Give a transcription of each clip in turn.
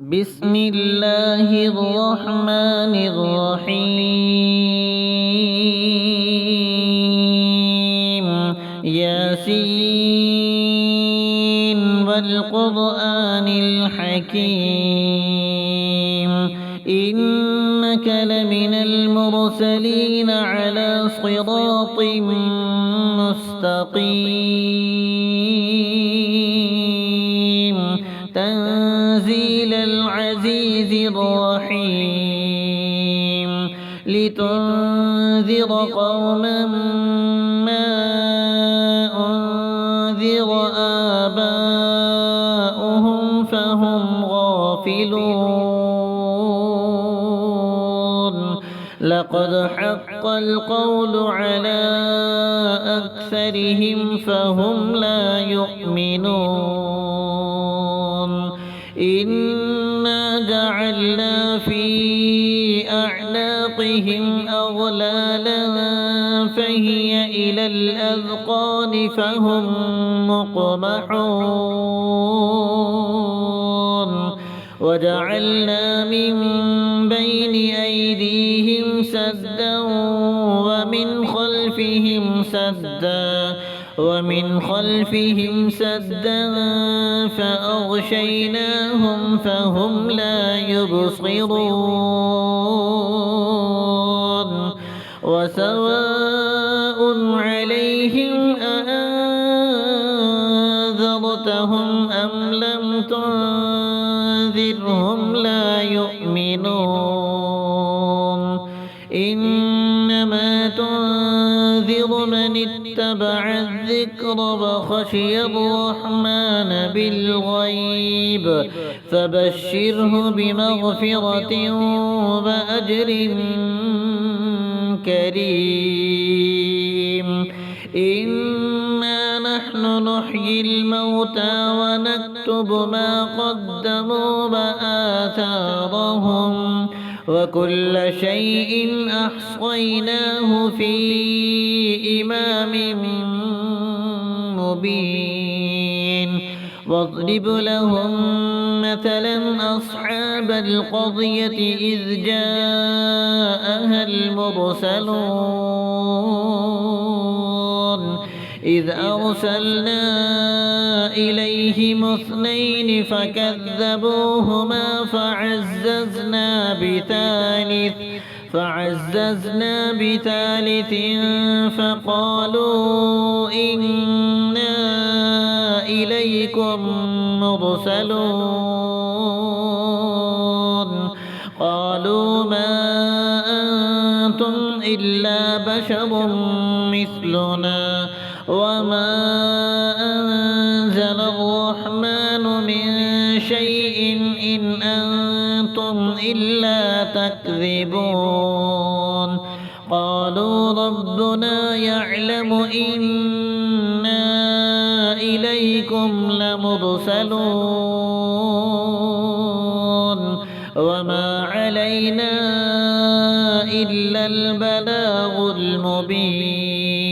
بسم الله الرحمن الرحيم ياسين والقرآن الحكيم إنك لمن المرسلين على صراط مستقيم تنزيل العزيز الرحيم لتنذر قوما ما أنذر آباؤهم فهم غافلون لقد حق القول على أكثرهم فهم لا يؤمنون إنا جعلنا في أعناقهم أغلالا فهي إلى الأذقان فهم مقمحون وجعلنا من بين أيديهم سدا ومن خلفهم سدا فأغشيناهم فهم لا يبصرون وسواء عليهم أأنذرتهم أم لم تنذرهم لا يؤمنون إنما تنذر من اتبع الذكر وخشي الرحمن بالغيب فبشره بمغفرة وأجر كريم إنا نحن نحيي الموتى ونكتب ما قدموا وآثارهم وكل شيء أحصيناه في إمام مبين واضرب لهم مثلا أصحاب القرية إذ جاءها المرسلون إذ أرسلنا إليهم اثنين فكذبوهما فعززنا بثالث فقالوا إنا إليكم مرسلون قالوا ما أنتم إلا بشر مثلنا وما أنزل الرحمن من شيء إن أنتم إلا تكذبون قالوا ربنا يعلم إنا إليكم لمرسلون وما علينا إلا البلاغ المبين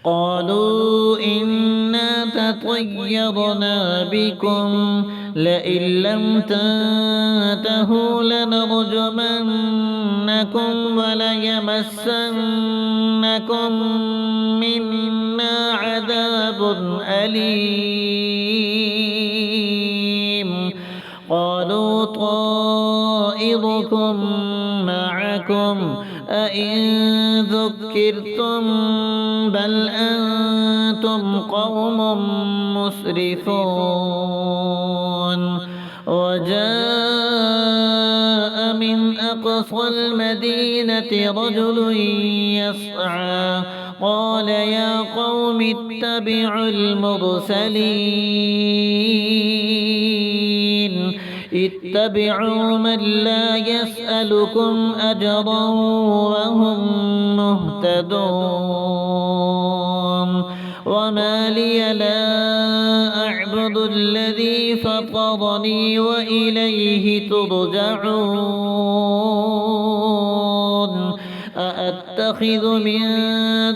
قالوا إنا تطيرنا بكم لئن لم تنتهوا لنرجمنكم وليمسنكم منا عذاب أليم قالوا طائركم معكم أئن ذكرتم بل أنتم قوم مسرفون وجاء من أقصى المدينة رجل يسعى قال يا قوم اتبعوا المرسلين اتبعوا من لا يسألكم أجرا وهم مهتدون وما لي لا أعبد الذي فطرني وإليه ترجعون أأتخذ من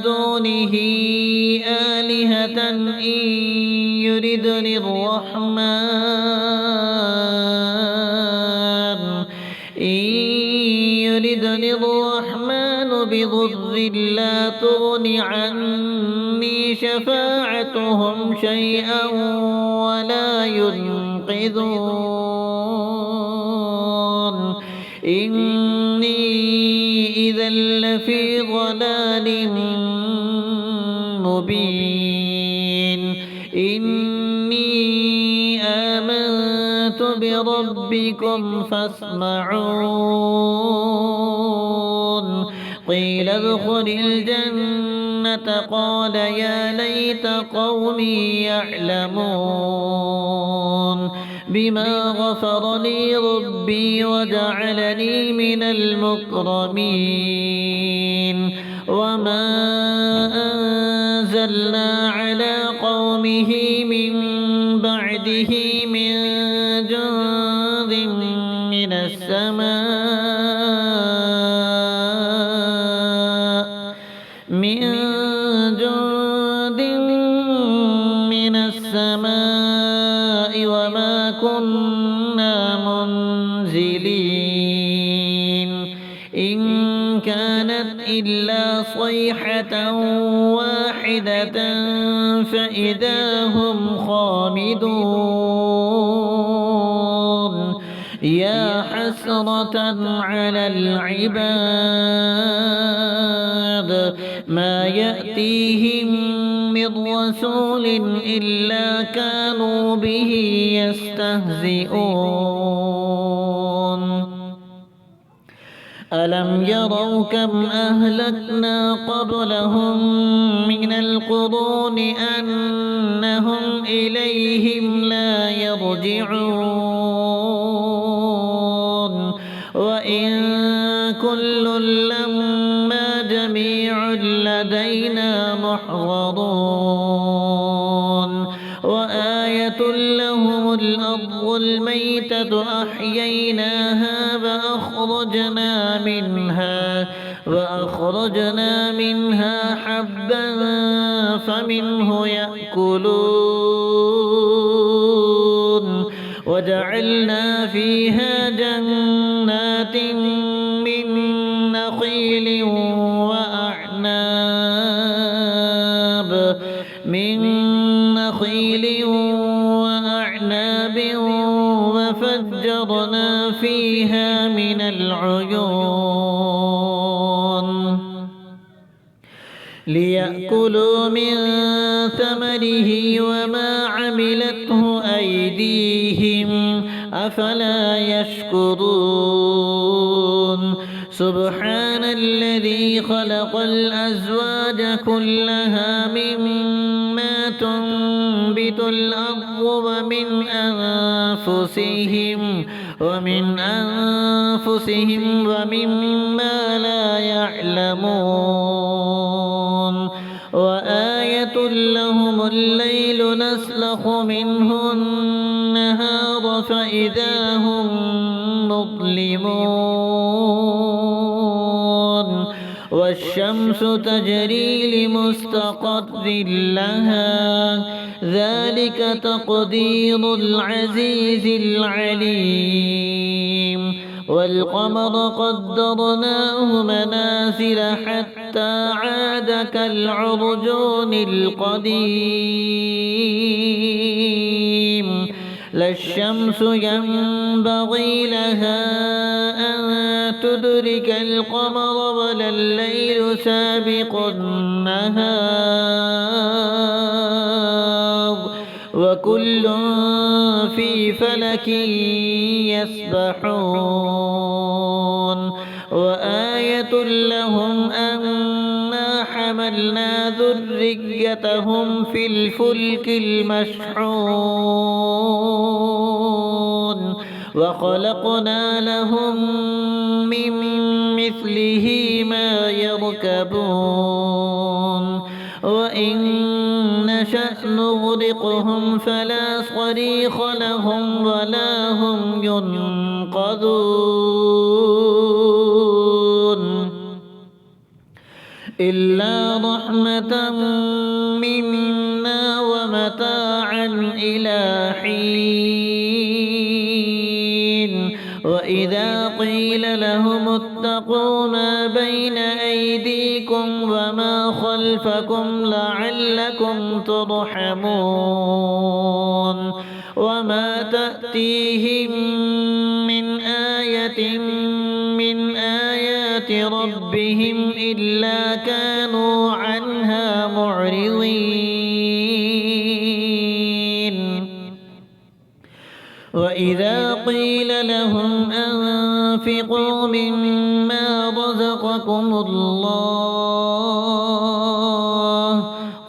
دونه آلهة إن يردني الرحمن بضر لا تغن عني شفاعتهم شيئا ولا ينقذون إني إذا لفي ضلال مبين إني آمنت بربكم فاسمعون قيل ادخل الجنة قال يا ليت قومي يعلمون بما غفر لي ربي وجعلني من المكرمين وما أنزلنا على قومه من بعده من جند من السماء وما كنا منزلين إن كانت إلا صيحة واحدة فإذا هم خامدون يا حسرة على العباد ما يأتيهم من رسول إلا كانوا به يستهزئون ألم يروا كم أهلكنا قبلهم من القرون أنهم إليهم لا يرجعون وإن كل لما جميع لدينا محضرون وآية لهم الأرض الميتة أحييناها وأخرجنا منها حبا فمنه يأكلون وجعلنا فيها جنات من نخيل وأعناب وفجرنا فيها من العيون ليأكلوا من ثمره وما عملته أيديهم أفلا يشكرون سبحان الذي خلق الأزواج كلها مما تنبت الأرض ومن أنفسهم ومما لا يعلمون وآية لهم الليل نسلخ منه النهار فإذا هم مظلمون والشمس تجري لمستقر لها ذلك تقدير العزيز العليم والقمر قدرناه منازل حتى عاد كالعرجون القديم لا الشمس ينبغي لها أن تدرك القمر ولا الليل سابق النهار وكل في فلك يسبحون وآية لهم أنا حملنا ذريتهم في الفلك المشحون وخلقنا لهم من مثله ما يركبون وإن نشأ نغرقهم فلا صريخ لهم ولا هم ينقذون إلا رحمة منا ومتاعا إلى حين وإذا قيل لهم اتقوا ما بين أيديكم وما خلفكم لعلكم ترحمون وما تأتيهم من آية من آيات ربهم إلا كانوا عنها معرضين وإذا قيل لهم أنفقوا مما رزقكم الله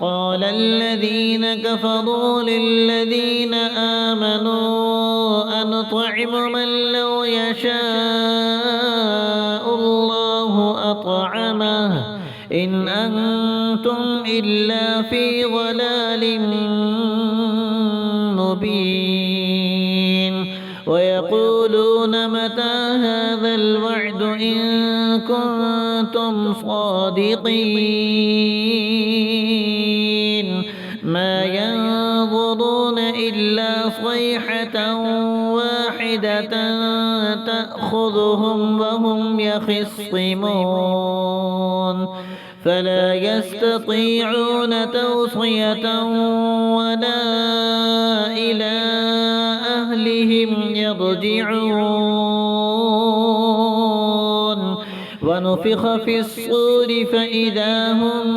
قال الذين كفروا للذين آمنوا أنطعم من لو يشاء الله أطعمه إن أنتم إلا في ضلال مبين ويقولون متى هذا الوعد إن كنتم صادقين ما ينظرون إلا صيحة واحدة تأخذهم وهم يخصمون فلا يستطيعون توصية ولا إلى أهلهم يرجعون ونفخ في الصور فإذا هم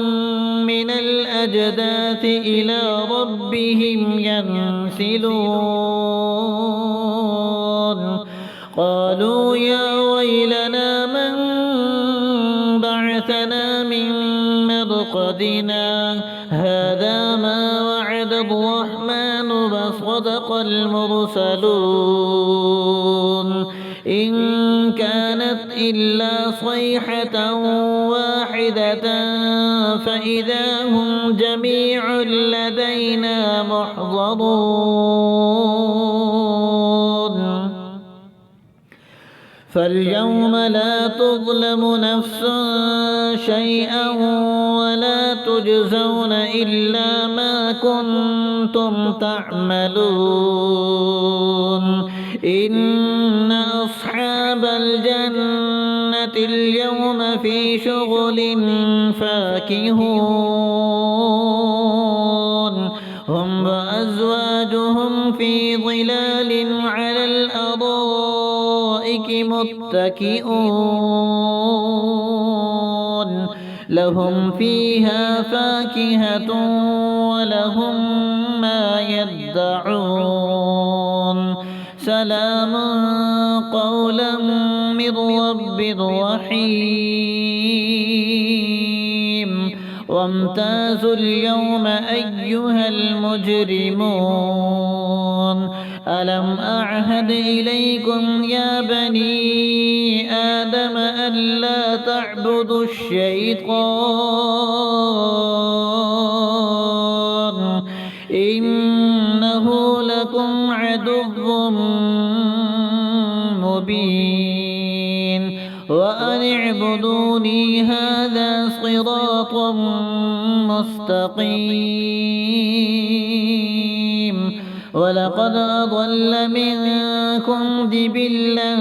من الأجداث إلى ربهم ينسلون قالوا يا ويلنا من بعثنا من مرقدنا هذا ما وعد الرحمن وصدق المرسلون إن كانت إلا صيحة واحدة فإذا هم جميع لدينا محضرون فاليوم لا تظلم نفس شيئا ولا تجزون إلا ما كنتم تعملون إن أصحاب الجنة اليوم في شغل فاكهون هم وأزواجهم في ظلال على الأرائك متكئون لهم فيها فاكهة ولهم ما يدعون سلام قولا من رب رحيم وامتازوا اليوم أيها المجرمون ألم أعهد إليكم يا بني آدم ألا تعبدوا الشيطان إنه لكم عدو مبين وأن اعبدوني هذا صراط مستقيم ولقد أضل منكم جبلا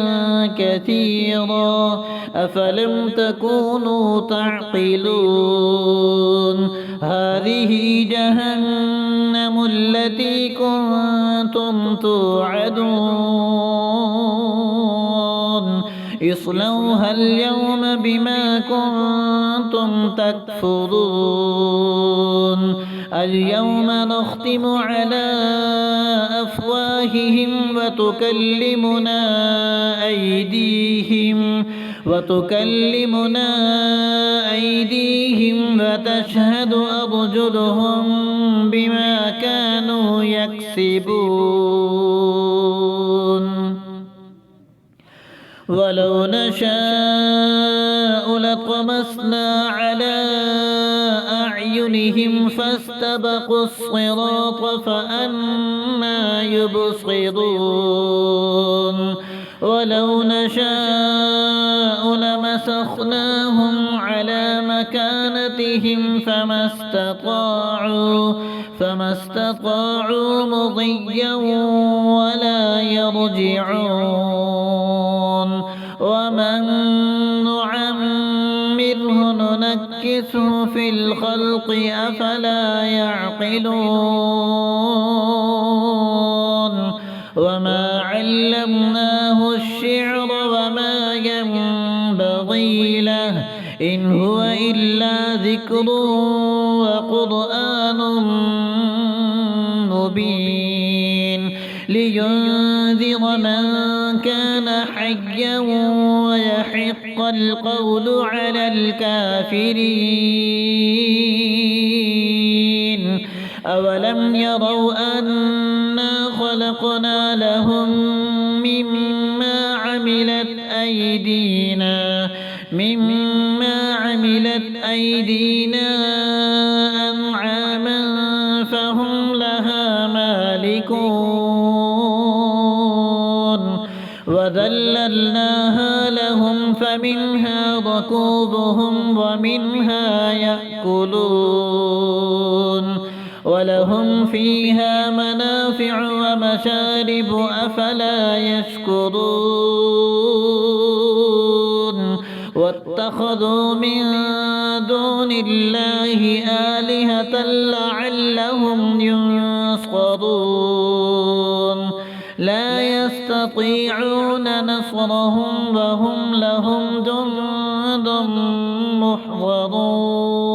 كثيرا أفلم تكونوا تعقلون هذه جهنم التي كنتم توعدون اصلوها اليوم بما كنتم تكفرون اليوم نختم على أفواههم وتكلمنا أيديهم وتشهد أرجلهم بما كانوا يكسبون ولو نشاء لطمسنا على أعينهم فاستبقوا الصراط فأنى يبصرون ولو نشاء لمسخناهم على مكانتهم بهم فما استطاعوا مضيا ولا يرجعون ومن نعمره ننكسه في الخلق أفلا يعقلون وما علمناه الشعر وما ينبغي له إن هو إلا ذكر وقرآن مبين لينذر من كان حيا ويحق القول على الكافرين أولم يروا أنا خلقنا لهم مما عملت أيدينا أنعاما فهم لها مالكون وذللناها لهم فمنها ركوبهم ومنها يأكلون ولهم فيها منافع ومشارب أفلا يشكرون واتخذوا من دون الله آلهة لعلهم ينصرون لا يستطيعون نصرهم وهم لهم جند محضرون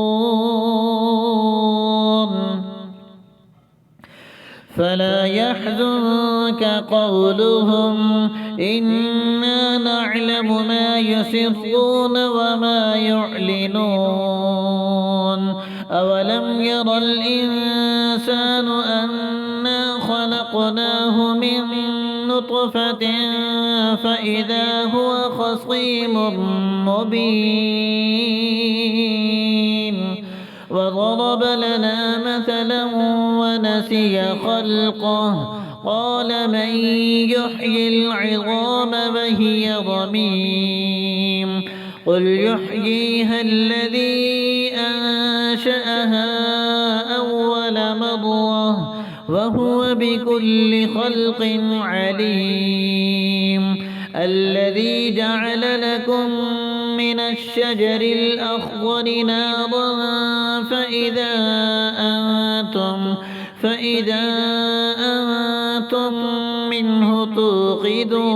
فلا يحزنك قولهم إنا نعلم ما يسرون وما يعلنون أولم ير الإنسان أنا خلقناه من نطفة فإذا هو خصيم مبين وضرب لنا مثلا ونسي خلقه قال من يحيي العظام وهي رميم قل يحييها الذي أنشأها أول مرة وهو بكل خلق عليم الذي جعل لكم من الشجر الأخضر نارا فإذا أنتم منه توقدون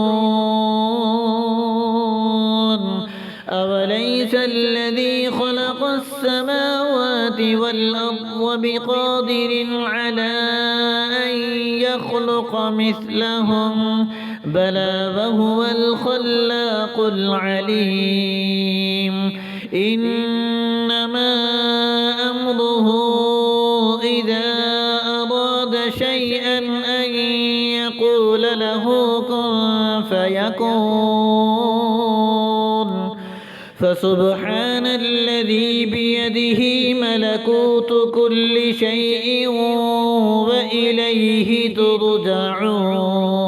أوليس الذي خلق السماوات والأرض بقادر على أن يخلق مثلهم بلى وهو الخلاق العليم إنما أمره إذا أراد شيئا أن يقول له كن فيكون فسبحان الذي بيده ملكوت كل شيء وإليه ترجعون